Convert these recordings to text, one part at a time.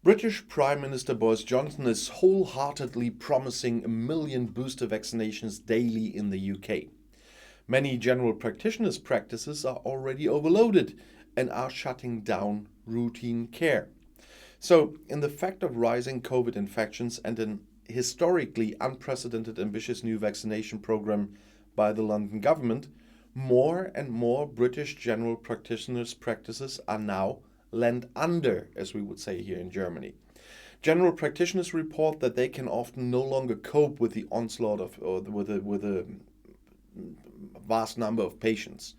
British Prime Minister Boris Johnson is wholeheartedly promising 1 million booster vaccinations daily in the UK. Many general practitioners' practices are already overloaded and are shutting down routine care. So, in the fact of rising COVID infections and an historically unprecedented ambitious new vaccination program by the London government, more and more British general practitioners' practices are now lent under, as we would say here in Germany. General practitioners report that they can often no longer cope with the onslaught with a vast number of patients.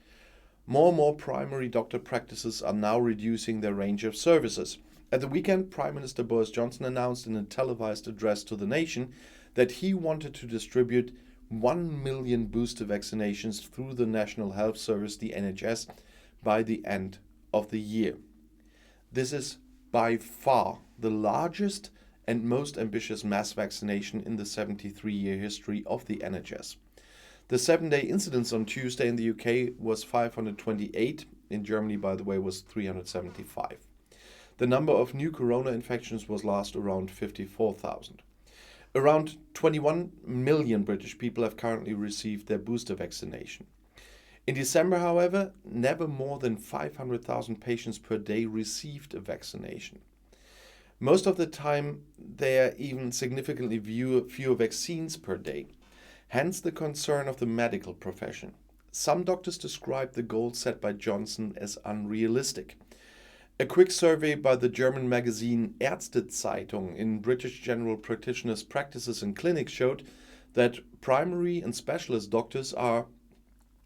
More and more primary doctor practices are now reducing their range of services. At the weekend, Prime Minister Boris Johnson announced in a televised address to the nation that he wanted to distribute 1 million booster vaccinations through the National Health Service, the NHS, by the end of the year. This is by far the largest and most ambitious mass vaccination in the 73-year history of the NHS. The 7-day incidence on Tuesday in the UK was 528. In Germany, by the way, was 375. The number of new corona infections was last around 54,000. Around 21 million British people have currently received their booster vaccination. In December, however, never more than 500,000 patients per day received a vaccination. Most of the time, there are even significantly fewer vaccines per day. Hence the concern of the medical profession. Some doctors describe the goal set by Johnson as unrealistic. A quick survey by the German magazine Ärztezeitung in British general practitioners' practices and clinics showed that primary and specialist doctors are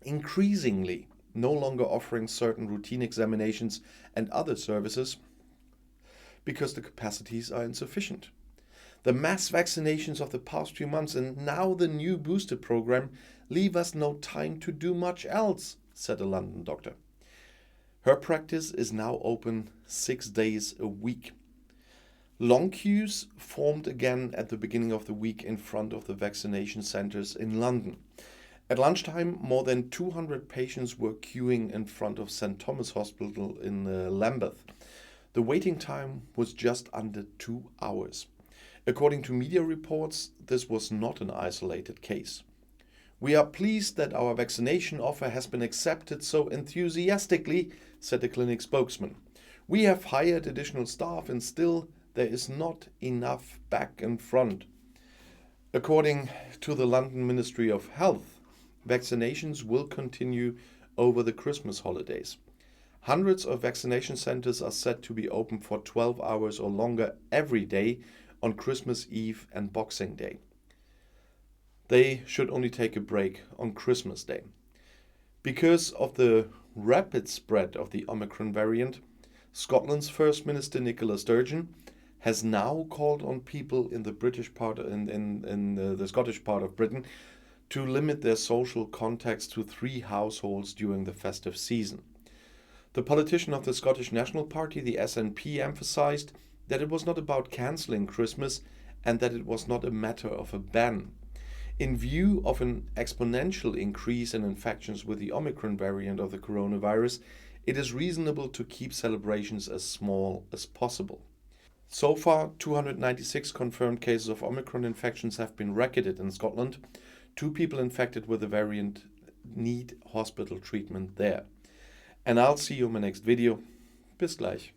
increasingly no longer offering certain routine examinations and other services because the capacities are insufficient. The mass vaccinations of the past few months and now the new booster program leave us no time to do much else, said a London doctor. Her practice is now open 6 days a week. Long queues formed again at the beginning of the week in front of the vaccination centres in London. At lunchtime, more than 200 patients were queuing in front of St. Thomas Hospital in Lambeth. The waiting time was just under 2 hours. According to media reports, this was not an isolated case. We are pleased that our vaccination offer has been accepted so enthusiastically, said the clinic spokesman. We have hired additional staff and still there is not enough back and front. According to the London Ministry of Health, vaccinations will continue over the Christmas holidays. Hundreds of vaccination centres are set to be open for 12 hours or longer every day on Christmas Eve and Boxing Day. They should only take a break on Christmas Day. Because of the rapid spread of the Omicron variant, Scotland's First Minister Nicola Sturgeon has now called on people in the the Scottish part of Britain to limit their social contacts to 3 households during the festive season. The politician of the Scottish National Party, the SNP, emphasised that it was not about cancelling Christmas and that it was not a matter of a ban. In view of an exponential increase in infections with the Omicron variant of the coronavirus, it is reasonable to keep celebrations as small as possible. So far, 296 confirmed cases of Omicron infections have been recorded in Scotland. 2 people infected with the variant need hospital treatment there. And I'll see you in my next video. Bis gleich.